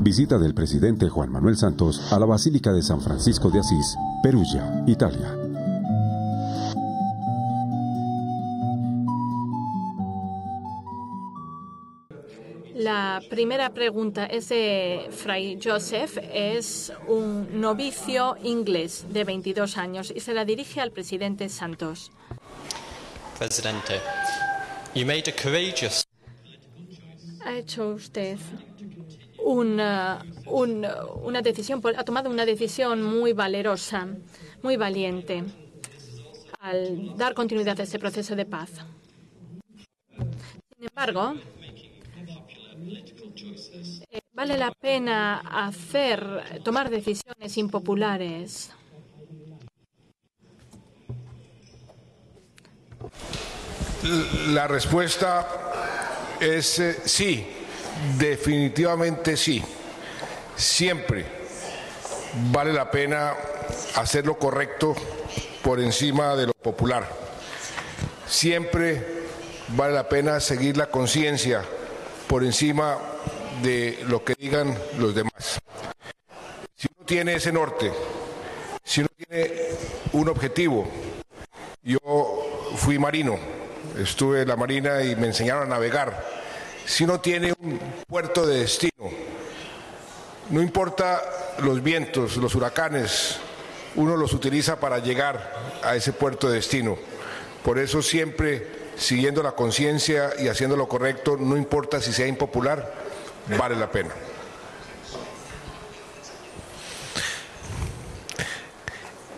Visita del presidente Juan Manuel Santos a la Basílica de San Francisco de Asís, Perugia, Italia. La primera pregunta es de Fray Joseph. Es un novicio inglés de 22 años y se la dirige al presidente Santos. Presidente, you made a courageous... Ha hecho usted una decisión, ha tomado una decisión muy valerosa, muy valiente, al dar continuidad a este proceso de paz. Sin embargo, vale la pena tomar decisiones impopulares. La respuesta es sí, definitivamente sí. Siempre vale la pena hacer lo correcto por encima de lo popular. Siempre vale la pena seguir la conciencia por encima de lo que digan los demás. Si uno tiene ese norte, si uno tiene un objetivo, yo fui marino, estuve en la Marina y me enseñaron a navegar. Si uno tiene un puerto de destino, no importa los vientos, los huracanes, uno los utiliza para llegar a ese puerto de destino. Por eso siempre siguiendo la conciencia y haciendo lo correcto, no importa si sea impopular, vale la pena.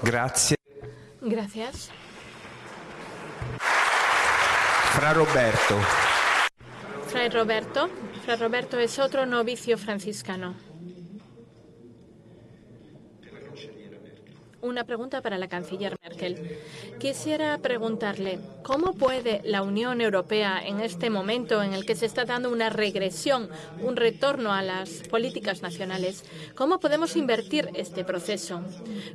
Grazie. Gracias. Fra Roberto. Fray Roberto. Fray Roberto es otro novicio franciscano. Una pregunta para la canciller Merkel. Quisiera preguntarle, ¿cómo puede la Unión Europea, en este momento en el que se está dando una regresión, un retorno a las políticas nacionales, cómo podemos invertir este proceso?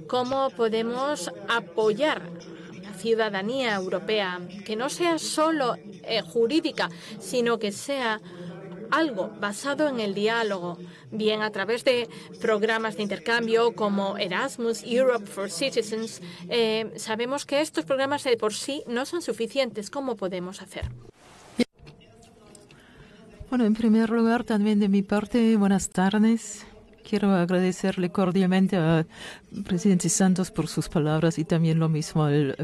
¿Cómo podemos apoyar a la ciudadanía europea, que no sea solo jurídica, sino que sea algo basado en el diálogo, bien a través de programas de intercambio como Erasmus, Europe for Citizens? Sabemos que estos programas de por sí no son suficientes. ¿Cómo podemos hacer? Bueno, en primer lugar, también de mi parte, buenas tardes. Quiero agradecerle cordialmente al presidente Santos por sus palabras y también lo mismo al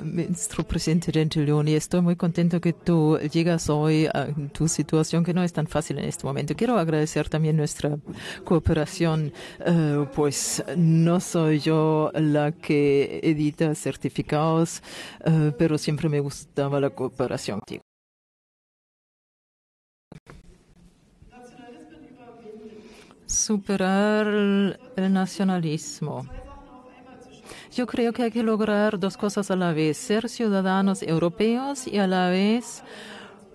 ministro presidente Gentiloni. Estoy muy contento que tú llegas hoy a tu situación, que no es tan fácil en este momento. Quiero agradecer también nuestra cooperación, pues no soy yo la que edita certificados, pero siempre me gustaba la cooperación contigo. Superar el nacionalismo. Yo creo que hay que lograr dos cosas a la vez: ser ciudadanos europeos y a la vez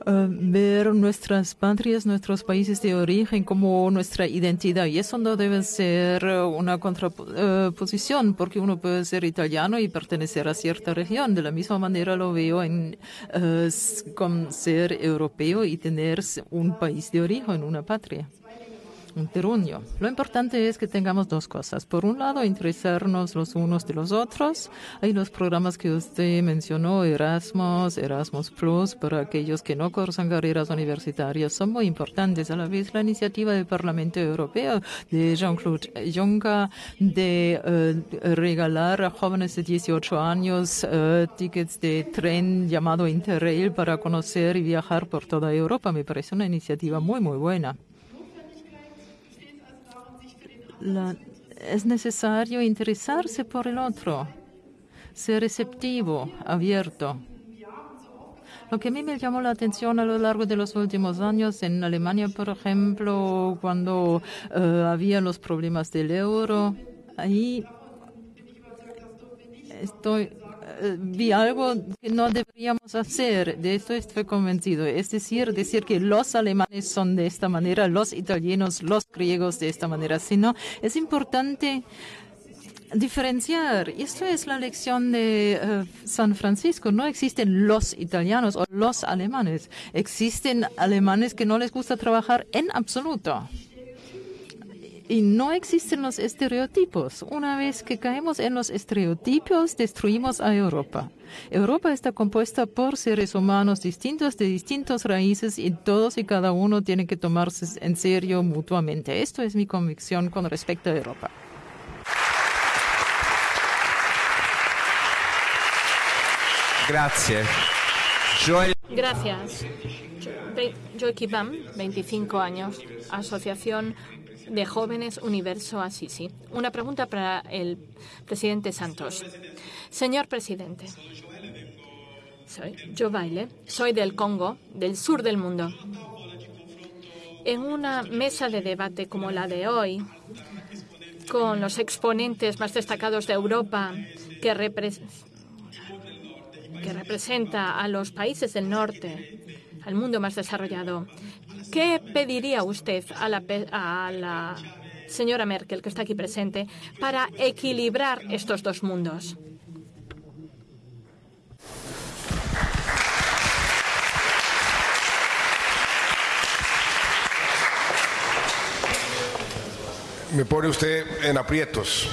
ver nuestras patrias, nuestros países de origen como nuestra identidad. Y eso no debe ser una contraposición, porque uno puede ser italiano y pertenecer a cierta región. De la misma manera lo veo con ser europeo y tener un país de origen, una patria. Un terruño. Lo importante es que tengamos dos cosas. Por un lado, interesarnos los unos de los otros. Hay los programas que usted mencionó, Erasmus, Erasmus Plus, para aquellos que no cursan carreras universitarias, son muy importantes. A la vez, la iniciativa del Parlamento Europeo de Jean-Claude Juncker de regalar a jóvenes de 18 años tickets de tren llamado Interrail para conocer y viajar por toda Europa. Me parece una iniciativa muy, muy buena. Es necesario interesarse por el otro, ser receptivo, abierto. Lo que a mí me llamó la atención a lo largo de los últimos años en Alemania, por ejemplo, cuando había los problemas del euro, ahí vi algo que no deberíamos hacer. De esto estoy convencido. Es decir que los alemanes son de esta manera, los italianos, los griegos de esta manera. Sino es importante diferenciar. Esto es la lección de San Francisco. No existen los italianos o los alemanes. Existen alemanes que no les gusta trabajar en absoluto. Y no existen los estereotipos. Una vez que caemos en los estereotipos, destruimos a Europa. Europa está compuesta por seres humanos distintos, de distintas raíces, y todos y cada uno tienen que tomarse en serio mutuamente. Esto es mi convicción con respecto a Europa. Grazie. Gracias. Joy Kibam, 25 años, Asociación de Jóvenes Universo Assisi. Una pregunta para el presidente Santos. Señor presidente, soy Joe Baile, soy del Congo, del sur del mundo. En una mesa de debate como la de hoy, con los exponentes más destacados de Europa que representa a los países del norte, al mundo más desarrollado, ¿qué pediría usted a la señora Merkel, que está aquí presente, para equilibrar estos dos mundos? Me pone usted en aprietos.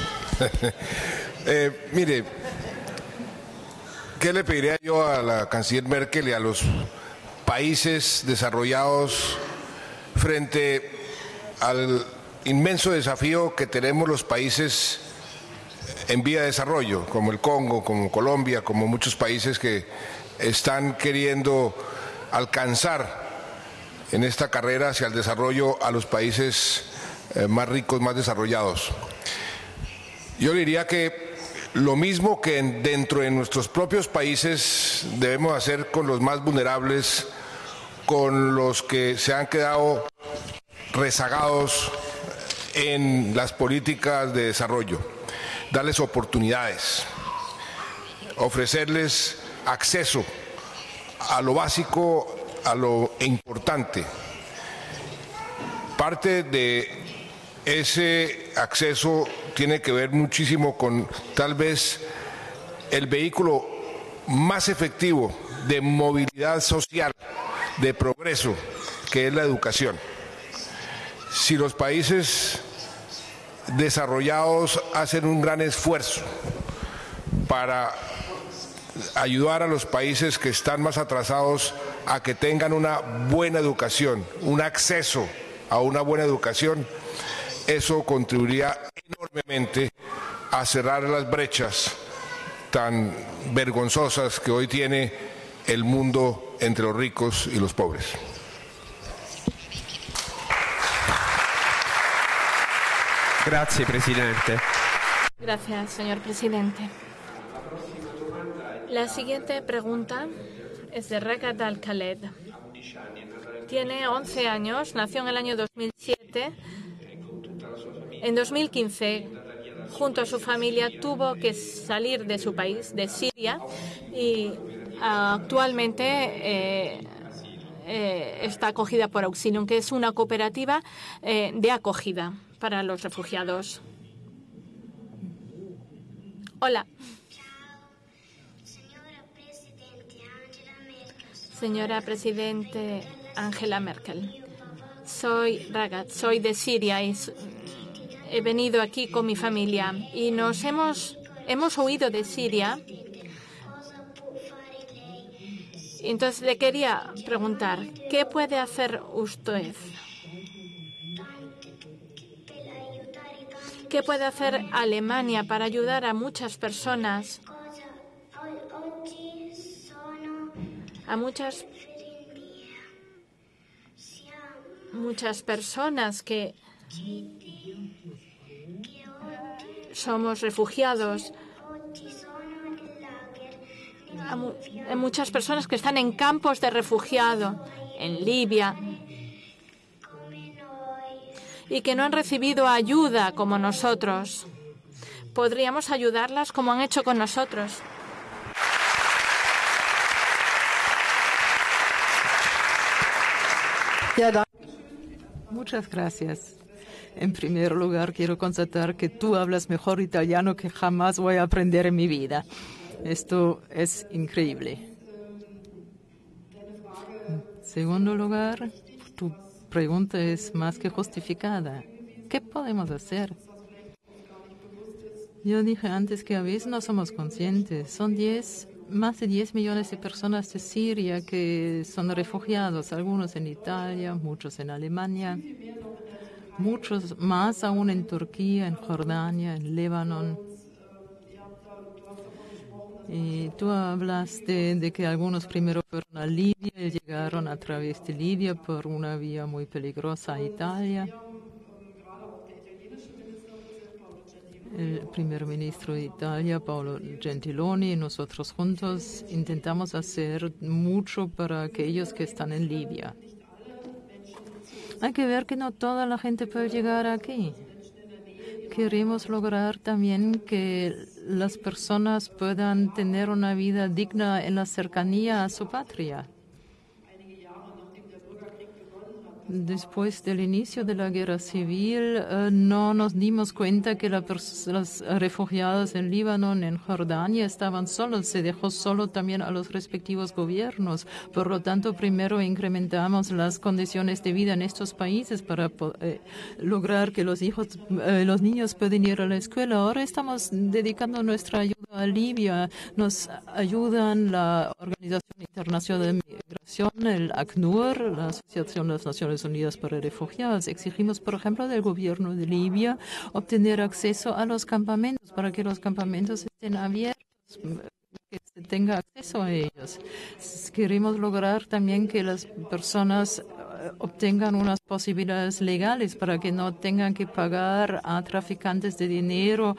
Mire, ¿qué le pediría yo a la canciller Merkel y a los países desarrollados frente al inmenso desafío que tenemos los países en vía de desarrollo, como el Congo, como Colombia, como muchos países que están queriendo alcanzar en esta carrera hacia el desarrollo a los países más ricos, más desarrollados? Yo diría que lo mismo que dentro de nuestros propios países debemos hacer con los más vulnerables, con los que se han quedado rezagados en las políticas de desarrollo, darles oportunidades, ofrecerles acceso a lo básico, a lo importante. Parte de ese acceso tiene que ver muchísimo con tal vez el vehículo más efectivo de movilidad social, de progreso, que es la educación. Si los países desarrollados hacen un gran esfuerzo para ayudar a los países que están más atrasados a que tengan una buena educación, un acceso a una buena educación, eso contribuiría enormemente a cerrar las brechas tan vergonzosas que hoy tiene el mundo entre los ricos y los pobres. Grazie, Presidente. Gracias, señor presidente. La siguiente pregunta es de Ragat Al-Khaled. Tiene 11 años, nació en el año 2007. En 2015, junto a su familia, tuvo que salir de su país, de Siria, y actualmente está acogida por Auxilium, que es una cooperativa de acogida para los refugiados. Hola. Señora Presidente Angela Merkel, soy Ragat, soy de Siria y he venido aquí con mi familia y hemos huido de Siria. Entonces le quería preguntar, ¿qué puede hacer usted? ¿Qué puede hacer Alemania para ayudar a muchas personas? A muchas personas que somos refugiados, a muchas personas que están en campos de refugiado en Libia y que no han recibido ayuda como nosotros. ¿Podríamos ayudarlas como han hecho con nosotros? Muchas gracias. En primer lugar, quiero constatar que tú hablas mejor italiano que jamás voy a aprender en mi vida. Esto es increíble. En segundo lugar, tu pregunta es más que justificada. ¿Qué podemos hacer? Yo dije antes que a veces no somos conscientes. Son más de 10 millones de personas de Siria que son refugiados, algunos en Italia, muchos en Alemania, muchos más aún en Turquía, en Jordania, en Líbano. Y tú hablaste de que algunos primero fueron a Libia y llegaron a través de Libia por una vía muy peligrosa a Italia. El primer ministro de Italia, Paolo Gentiloni, y nosotros juntos intentamos hacer mucho para aquellos que están en Libia. Hay que ver que no toda la gente puede llegar aquí. Queremos lograr también que las personas puedan tener una vida digna en la cercanía a su patria. Después del inicio de la guerra civil, no nos dimos cuenta que los refugiados en Líbano, en Jordania, estaban solos. Se dejó solo también a los respectivos gobiernos. Por lo tanto, primero incrementamos las condiciones de vida en estos países para lograr que los niños puedan ir a la escuela. Ahora estamos dedicando nuestra ayuda a Libia. Nos ayudan la Organización Internacional de Migración, el ACNUR, la Asociación de las Naciones Unidas para Refugiados. Exigimos, por ejemplo, del gobierno de Libia obtener acceso a los campamentos para que los campamentos estén abiertos, que se tenga acceso a ellos. Queremos lograr también que las personas obtengan unas posibilidades legales para que no tengan que pagar a traficantes de dinero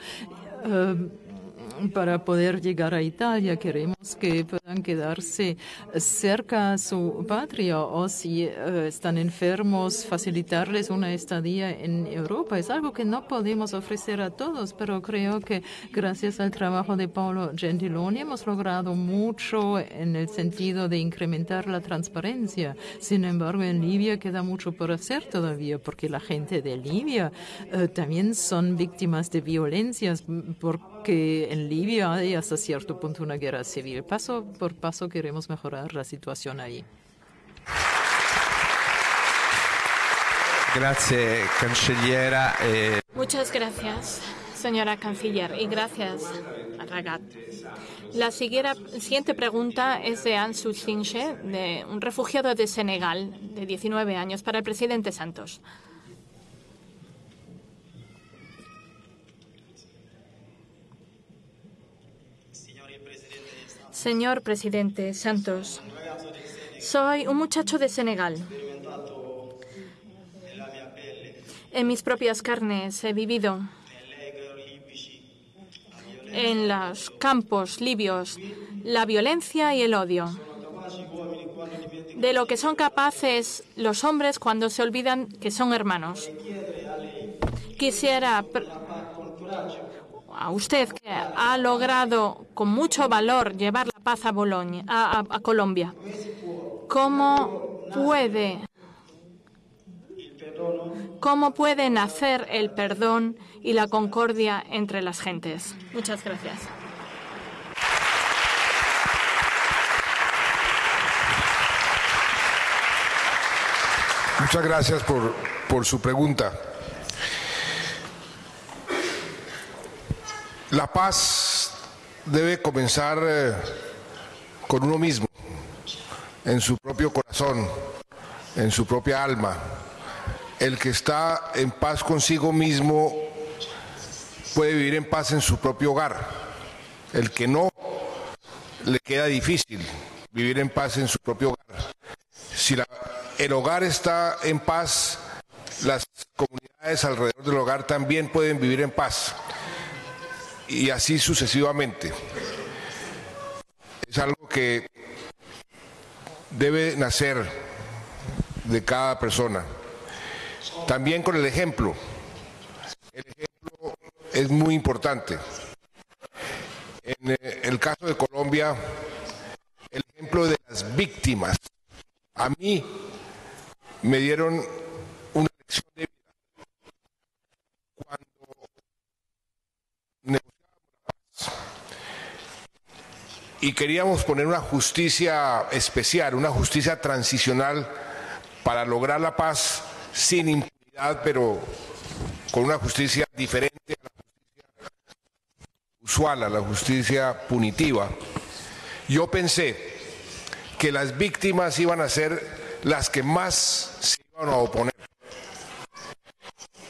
para poder llegar a Italia. Queremos que puedan quedarse cerca a su patria o si están enfermos, facilitarles una estadía en Europa. Es algo que no podemos ofrecer a todos, pero creo que gracias al trabajo de Paolo Gentiloni hemos logrado mucho en el sentido de incrementar la transparencia. Sin embargo, en Libia queda mucho por hacer todavía, porque la gente de Libia también son víctimas de violencias, porque en Libia hay hasta cierto punto una guerra civil. Paso por paso queremos mejorar la situación ahí. Grazie, canceliera. Muchas gracias, señora canciller, y gracias a Ragat. La siguiente pregunta es de Ansu Sinche, de un refugiado de Senegal de 19 años, para el presidente Santos. Señor presidente Santos, soy un muchacho de Senegal. En mis propias carnes he vivido en los campos libios la violencia y el odio, de lo que son capaces los hombres cuando se olvidan que son hermanos. Quisiera a usted, que ha logrado con mucho valor llevar la paz a Colombia, ¿cómo puede nacer el perdón y la concordia entre las gentes? Muchas gracias. Muchas gracias por su pregunta. La paz debe comenzar con uno mismo, en su propio corazón, en su propia alma. El que está en paz consigo mismo puede vivir en paz en su propio hogar. El que no, le queda difícil vivir en paz en su propio hogar. Si el hogar está en paz, las comunidades alrededor del hogar también pueden vivir en paz. Y así sucesivamente. Es algo que debe nacer de cada persona. También con el ejemplo. El ejemplo es muy importante. En el caso de Colombia, el ejemplo de las víctimas. A mí me dieron una lección de vida cuando negociábamos la paz y queríamos poner una justicia especial, una justicia transicional para lograr la paz sin impunidad, pero con una justicia diferente a la justicia usual, a la justicia punitiva. Yo pensé que las víctimas iban a ser las que más se iban a oponer.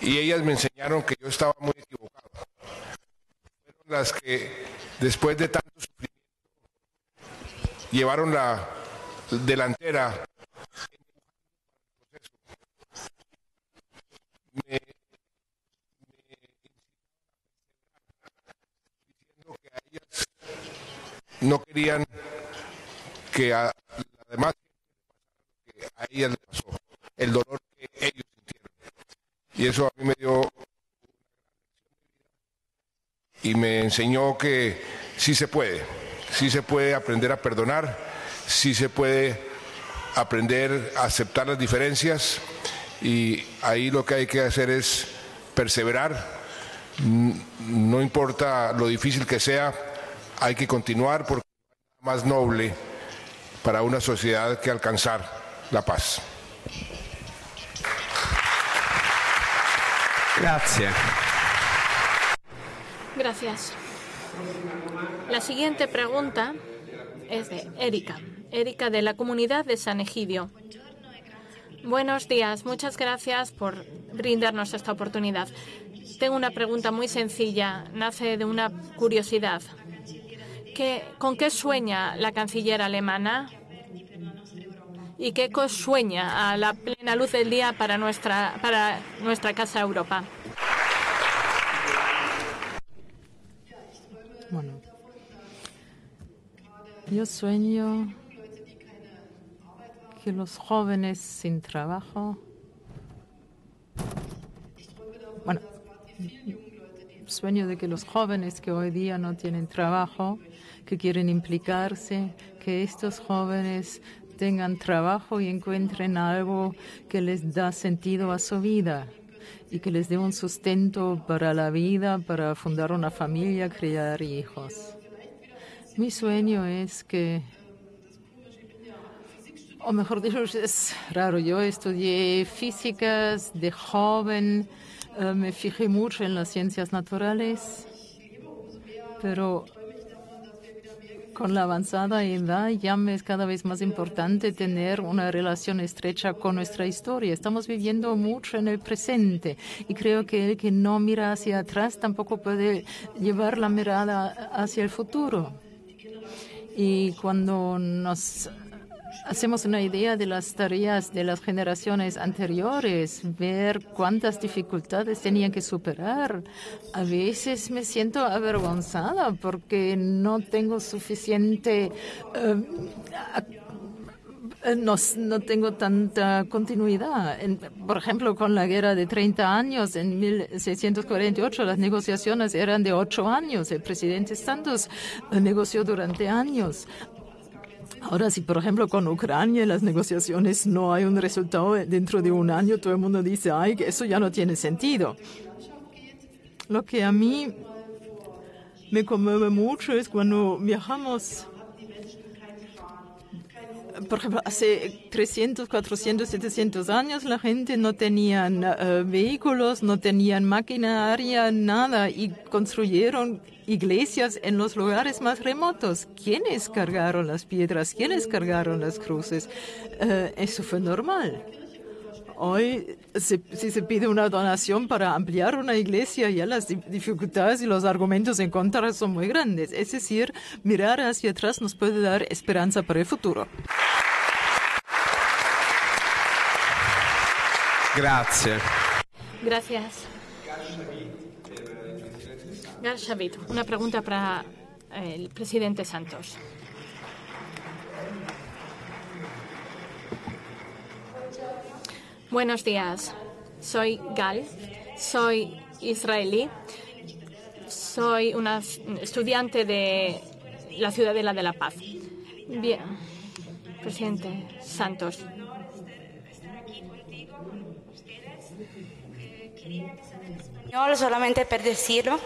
Y ellas me enseñaron que yo estaba muy equivocado. Fueron las que, después de tanto sufrimiento, llevaron la delantera. Diciendo que a ellas no querían que a la demás gente que a ellas le pasó, el dolor que ellos sintieron. Y eso a mí me dio y me enseñó que sí se puede aprender a perdonar, sí se puede aprender a aceptar las diferencias, y ahí lo que hay que hacer es perseverar, no importa lo difícil que sea, hay que continuar porque es más noble para una sociedad que alcanzar la paz. Grazie. Gracias. La siguiente pregunta es de Erika. Erika, de la comunidad de San Egidio. Buenos días. Muchas gracias por brindarnos esta oportunidad. Tengo una pregunta muy sencilla. Nace de una curiosidad. ¿Con qué sueña la canciller alemana? ¿Y qué sueña a la plena luz del día para nuestra Casa Europa? Bueno, yo sueño que los jóvenes sin trabajo, sueño de que los jóvenes que hoy día no tienen trabajo, que quieren implicarse, que estos jóvenes tengan trabajo y encuentren algo que les da sentido a su vida y que les dé un sustento para la vida, para fundar una familia, criar hijos. Mi sueño es que, o mejor dicho, es raro, yo estudié físicas de joven, me fijé mucho en las ciencias naturales, pero con la avanzada edad ya me es cada vez más importante tener una relación estrecha con nuestra historia. Estamos viviendo mucho en el presente y creo que el que no mira hacia atrás tampoco puede llevar la mirada hacia el futuro. Y cuando nos hacemos una idea de las tareas de las generaciones anteriores, ver cuántas dificultades tenían que superar. A veces me siento avergonzada porque no tengo suficiente, no tengo tanta continuidad. Por ejemplo, con la guerra de 30 años, en 1648, las negociaciones eran de 8 años. El presidente Santos negoció durante años. Ahora, si por ejemplo con Ucrania en las negociaciones no hay un resultado dentro de un año, todo el mundo dice, ay, que eso ya no tiene sentido. Lo que a mí me conmueve mucho es cuando viajamos, por ejemplo, hace 300, 400, 700 años la gente no tenían vehículos, no tenían maquinaria, nada, y construyeron iglesias en los lugares más remotos. ¿Quiénes cargaron las piedras? ¿Quiénes cargaron las cruces? Eso fue normal. Hoy, si se pide una donación para ampliar una iglesia, ya las dificultades y los argumentos en contra son muy grandes. Es decir, mirar hacia atrás nos puede dar esperanza para el futuro. Grazie. Gracias. Gal Shavit, una pregunta para el presidente Santos. Buenos días. Soy Gal, soy israelí, soy una estudiante de la Ciudadela de la Paz. Bien, presidente Santos. Solamente per decirlo,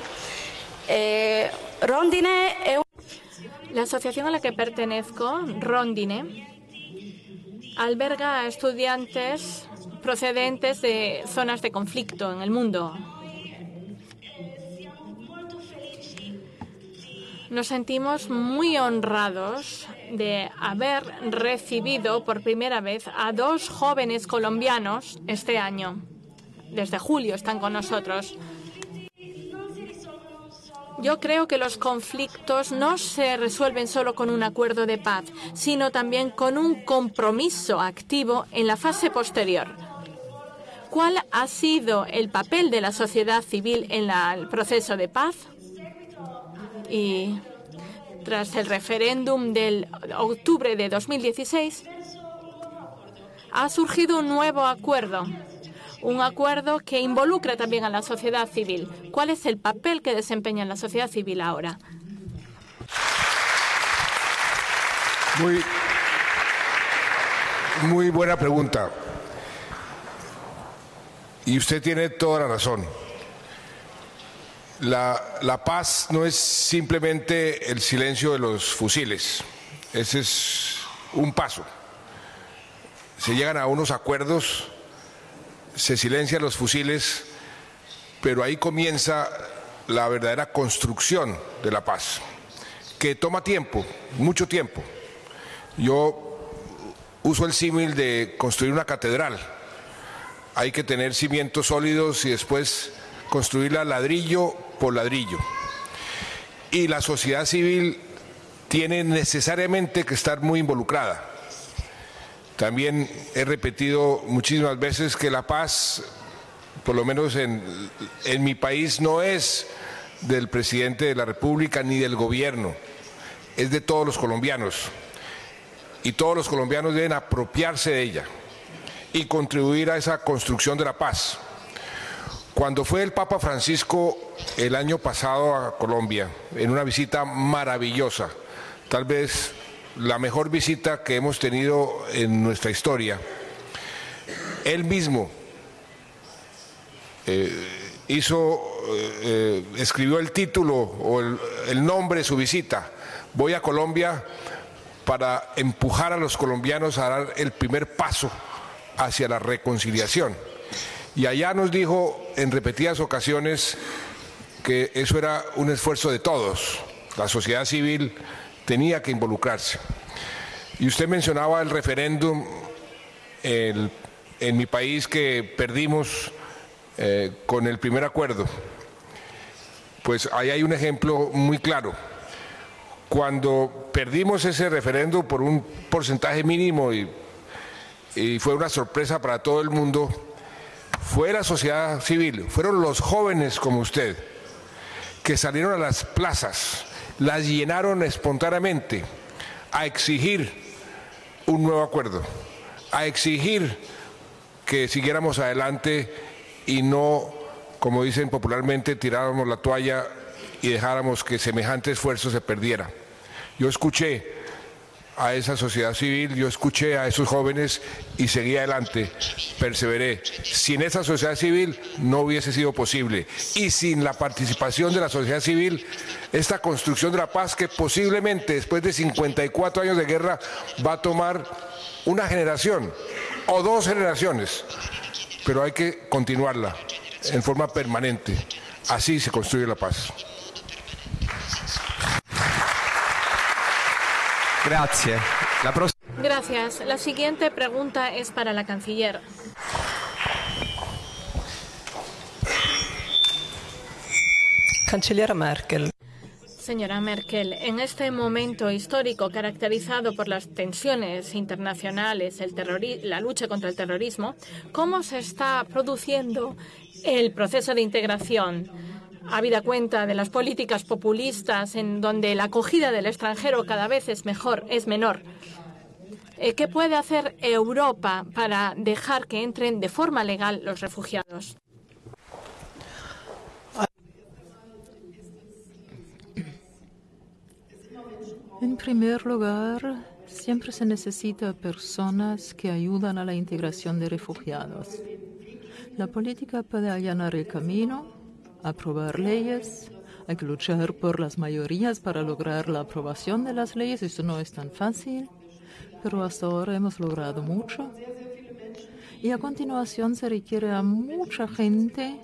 Rondine es la asociación a la que pertenezco, Rondine, alberga a estudiantes procedentes de zonas de conflicto en el mundo. Nos sentimos muy honrados de haber recibido por primera vez a 2 jóvenes colombianos este año. Desde julio están con nosotros. Yo creo que los conflictos no se resuelven solo con un acuerdo de paz, sino también con un compromiso activo en la fase posterior. ¿Cuál ha sido el papel de la sociedad civil en el proceso de paz? Y tras el referéndum del octubre de 2016, ha surgido un nuevo acuerdo. Un acuerdo que involucra también a la sociedad civil. ¿Cuál es el papel que desempeña la sociedad civil ahora? Muy buena pregunta. Y usted tiene toda la razón. La paz no es simplemente el silencio de los fusiles. Ese es un paso. Se llegan a unos acuerdos, se silencian los fusiles, pero ahí comienza la verdadera construcción de la paz, que toma tiempo, mucho tiempo. Yo uso el símil de construir una catedral. Hay que tener cimientos sólidos y después construirla ladrillo por ladrillo. Y la sociedad civil tiene necesariamente que estar muy involucrada. También he repetido muchísimas veces que la paz, por lo menos en mi país, no es del presidente de la República ni del gobierno, es de todos los colombianos. Y todos los colombianos deben apropiarse de ella y contribuir a esa construcción de la paz. Cuando fue el Papa Francisco el año pasado a Colombia, en una visita maravillosa, tal vez la mejor visita que hemos tenido en nuestra historia, él mismo escribió el título o el nombre de su visita: voy a Colombia para empujar a los colombianos a dar el primer paso hacia la reconciliación. Y allá nos dijo en repetidas ocasiones que eso era un esfuerzo de todos. La sociedad civil tenía que involucrarse. Y usted mencionaba el referéndum en mi país que perdimos con el primer acuerdo. Pues ahí hay un ejemplo muy claro. Cuando perdimos ese referéndum por un porcentaje mínimo y fue una sorpresa para todo el mundo, fue la sociedad civil, fueron los jóvenes como usted, que salieron a las plazas, las llenaron espontáneamente a exigir un nuevo acuerdo, a exigir que siguiéramos adelante y no, como dicen popularmente, tiráramos la toalla y dejáramos que semejante esfuerzo se perdiera. Yo escuché a esa sociedad civil, yo escuché a esos jóvenes y seguí adelante, perseveré. Sin esa sociedad civil no hubiese sido posible, y sin la participación de la sociedad civil, esta construcción de la paz, que posiblemente después de 54 años de guerra va a tomar una generación o 2 generaciones, pero hay que continuarla en forma permanente. Así se construye la paz. Grazie. Gracias. La siguiente pregunta es para la canciller. Canciller Merkel. Señora Merkel, en este momento histórico caracterizado por las tensiones internacionales, la lucha contra el terrorismo, ¿cómo se está produciendo el proceso de integración? Habida cuenta de las políticas populistas en donde la acogida del extranjero cada vez es menor. ¿Qué puede hacer Europa para dejar que entren de forma legal los refugiados? En primer lugar, siempre se necesita personas que ayudan a la integración de refugiados. La política puede allanar el camino, aprobar leyes, hay que luchar por las mayorías para lograr la aprobación de las leyes. Eso no es tan fácil, pero hasta ahora hemos logrado mucho. Y a continuación se requiere a mucha gente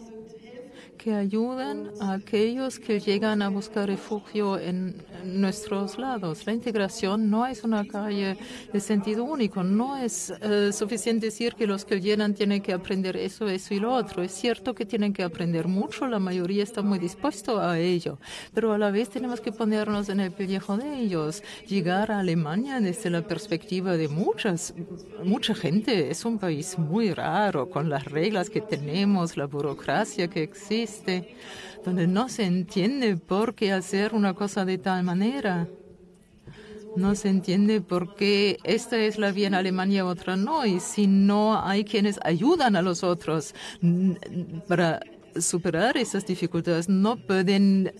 que ayuden a aquellos que llegan a buscar refugio en nuestros lados. La integración no es una calle de sentido único. No es suficiente decir que los que llegan tienen que aprender eso y lo otro. Es cierto que tienen que aprender mucho, la mayoría está muy dispuesto a ello, pero a la vez tenemos que ponernos en el pellejo de ellos. Llegar a Alemania desde la perspectiva de mucha gente es un país muy raro, con las reglas que tenemos, la burocracia que existe, donde no se entiende por qué hacer una cosa de tal manera. No se entiende por qué esta es la vía en Alemania, otra no, y si no hay quienes ayudan a los otros para superar esas dificultades, no pueden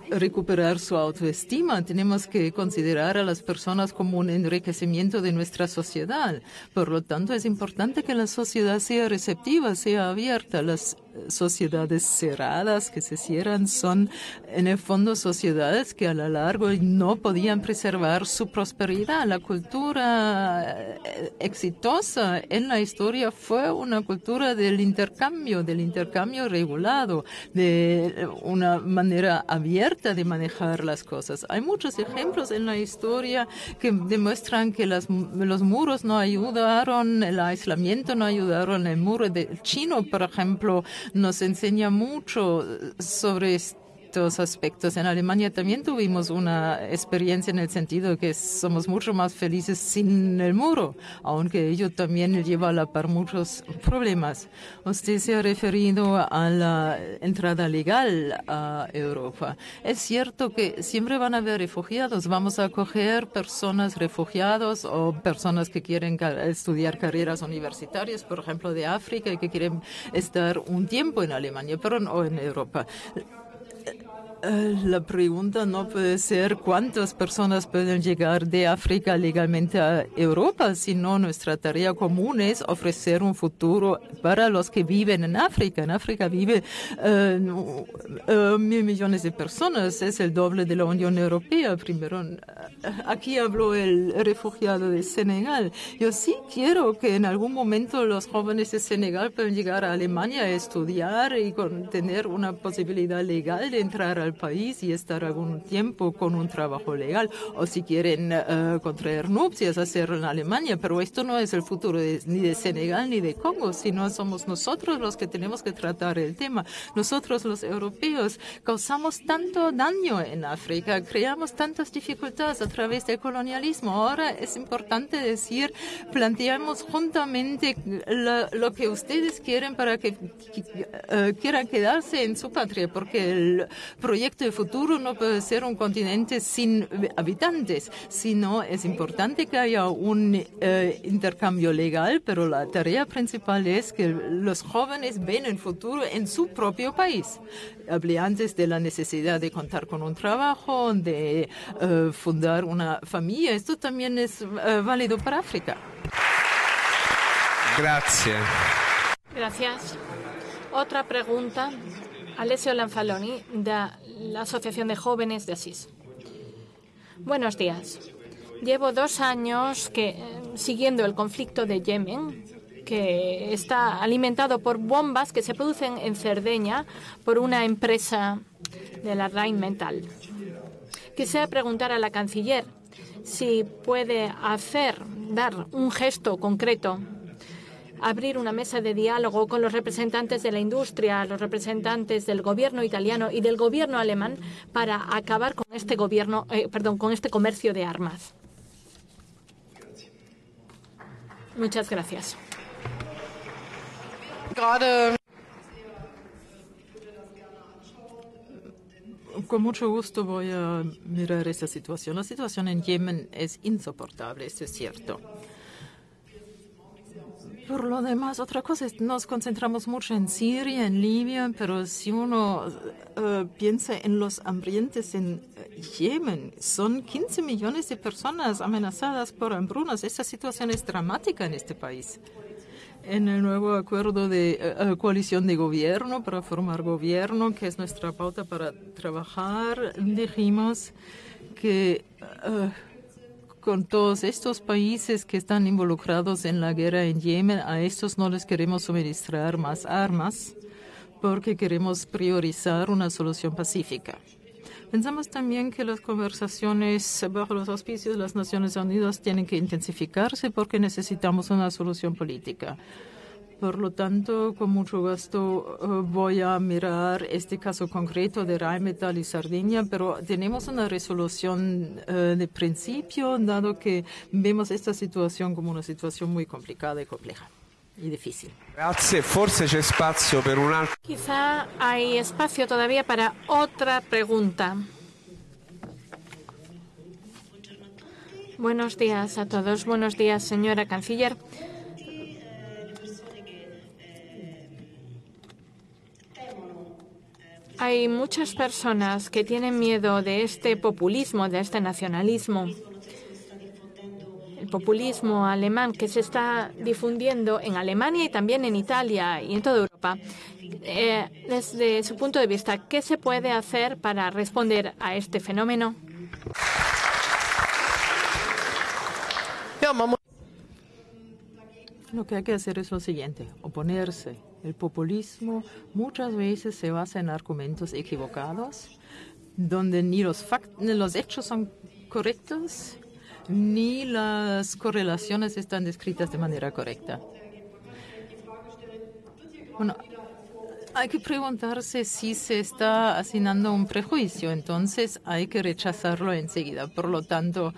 recuperar su autoestima. Tenemos que considerar a las personas como un enriquecimiento de nuestra sociedad. Por lo tanto, es importante que la sociedad sea receptiva, sea abierta. Las sociedades cerradas que se cierran son, en el fondo, sociedades que a lo largo no podían preservar su prosperidad. La cultura exitosa en la historia fue una cultura del intercambio regulado, de una manera abierta de manejar las cosas. Hay muchos ejemplos en la historia que demuestran que los muros no ayudaron, el aislamiento no ayudaron. El muro chino, por ejemplo, nos enseña mucho sobre estos aspectos. En Alemania también tuvimos una experiencia en el sentido de que somos mucho más felices sin el muro, aunque ello también lleva a la par muchos problemas. Usted se ha referido a la entrada legal a Europa. Es cierto que siempre van a haber refugiados. Vamos a acoger personas refugiados o personas que quieren estudiar carreras universitarias, por ejemplo, de África, y que quieren estar un tiempo en Alemania, pero no en Europa. La pregunta no puede ser cuántas personas pueden llegar de África legalmente a Europa, sino nuestra tarea común es ofrecer un futuro para los que viven en África. En África vive 1.000 millones de personas, es el doble de la Unión Europea. Primero, aquí habló el refugiado de Senegal. Yo sí quiero que en algún momento los jóvenes de Senegal puedan llegar a Alemania a estudiar y tener una posibilidad legal de entrar al país y estar algún tiempo con un trabajo legal, o si quieren contraer nupcias, hacerlo en Alemania. Pero esto no es el futuro ni de Senegal ni de Congo, sino somos nosotros los que tenemos que tratar el tema. Nosotros, los europeos, causamos tanto daño en África, creamos tantas dificultades a través del colonialismo. Ahora es importante decir, planteamos juntamente lo que ustedes quieren para que quieran quedarse en su patria, porque el proyecto de futuro no puede ser un continente sin habitantes, sino es importante que haya un intercambio legal, pero la tarea principal es que los jóvenes ven el futuro en su propio país. Hablé antes de la necesidad de contar con un trabajo, de fundar una familia. Esto también es válido para África. Gracias. Otra pregunta. Alessio Lanfaloni, de la Asociación de Jóvenes de Asís. Buenos días. Llevo 2 años siguiendo el conflicto de Yemen, que está alimentado por bombas que se producen en Cerdeña por una empresa de la Rheinmetall. Quisiera preguntar a la canciller si puede dar un gesto concreto, abrir una mesa de diálogo con los representantes de la industria, los representantes del gobierno italiano y del gobierno alemán para acabar con con este comercio de armas. Muchas gracias. Con mucho gusto voy a mirar esta situación. La situación en Yemen es insoportable, esto es cierto. Por lo demás, otra cosa es, nos concentramos mucho en Siria, en Libia, pero si uno piensa en los hambrientos en Yemen, son 15 millones de personas amenazadas por hambrunas. Esta situación es dramática en este país. En el nuevo acuerdo de coalición de gobierno, para formar gobierno, que es nuestra pauta para trabajar, dijimos que con todos estos países que están involucrados en la guerra en Yemen, a estos no les queremos suministrar más armas, porque queremos priorizar una solución pacífica. Pensamos también que las conversaciones bajo los auspicios de las Naciones Unidas tienen que intensificarse porque necesitamos una solución política. Por lo tanto, con mucho gusto voy a mirar este caso concreto de Rheinmetall y Sardinia, pero tenemos una resolución de principio, dado que vemos esta situación como una situación muy complicada y compleja y difícil. Grazie, forse c'è spazio per un altro. Quizá hay espacio todavía para otra pregunta. Buenos días a todos. Buenos días, señora canciller. Hay muchas personas que tienen miedo de este populismo, de este nacionalismo. El populismo alemán que se está difundiendo en Alemania y también en Italia y en toda Europa. Desde su punto de vista, ¿qué se puede hacer para responder a este fenómeno? Lo que hay que hacer es lo siguiente, oponerse. El populismo muchas veces se basa en argumentos equivocados, donde ni los hechos son correctos, ni las correlaciones están descritas de manera correcta. Bueno, hay que preguntarse si se está asignando un prejuicio, entonces hay que rechazarlo enseguida. Por lo tanto,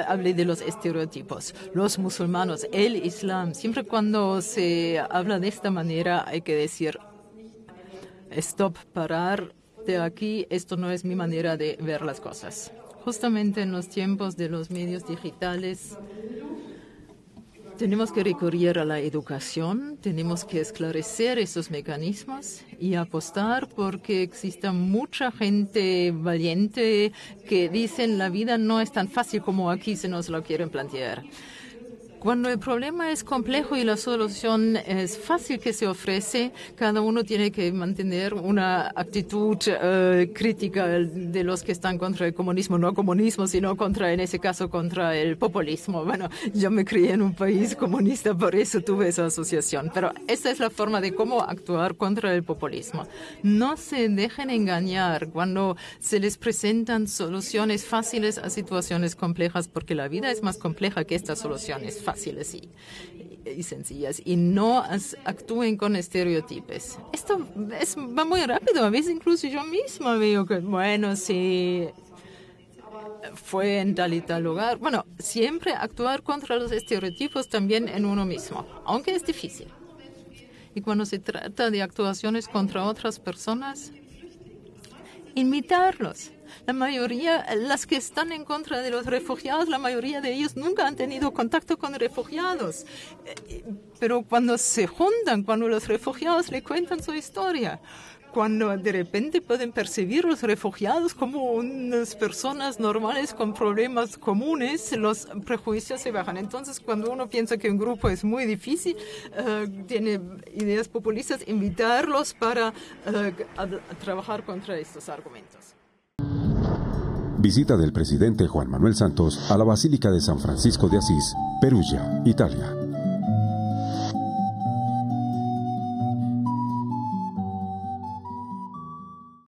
hablé de los estereotipos, los musulmanes, el Islam. Siempre cuando se habla de esta manera hay que decir, stop, parar de aquí, esto no es mi manera de ver las cosas. Justamente en los tiempos de los medios digitales, tenemos que recurrir a la educación, tenemos que esclarecer esos mecanismos y apostar porque exista mucha gente valiente que dicen la vida no es tan fácil como aquí se nos lo quieren plantear. Cuando el problema es complejo y la solución es fácil que se ofrece, cada uno tiene que mantener una actitud crítica de los que están contra el comunismo, no comunismo, sino en ese caso, contra el populismo. Bueno, yo me crié en un país comunista, por eso tuve esa asociación. Pero esa es la forma de cómo actuar contra el populismo. No se dejen engañar cuando se les presentan soluciones fáciles a situaciones complejas, porque la vida es más compleja que estas soluciones fáciles y sencillas, y no actúen con estereotipos. Esto va muy rápido, a veces incluso yo misma veo que, bueno, sí, fue en tal y tal lugar. Bueno, siempre actuar contra los estereotipos también en uno mismo, aunque es difícil. Y cuando se trata de actuaciones contra otras personas, invitarlos. La mayoría, las que están en contra de los refugiados, la mayoría de ellos nunca han tenido contacto con refugiados. Pero cuando se juntan, cuando los refugiados le cuentan su historia, cuando de repente pueden percibir los refugiados como unas personas normales con problemas comunes, los prejuicios se bajan. Entonces, cuando uno piensa que un grupo es muy difícil, tiene ideas populistas, invitarlos para trabajar contra estos argumentos. Visita del presidente Juan Manuel Santos a la Basílica de San Francisco de Asís, Perugia, Italia.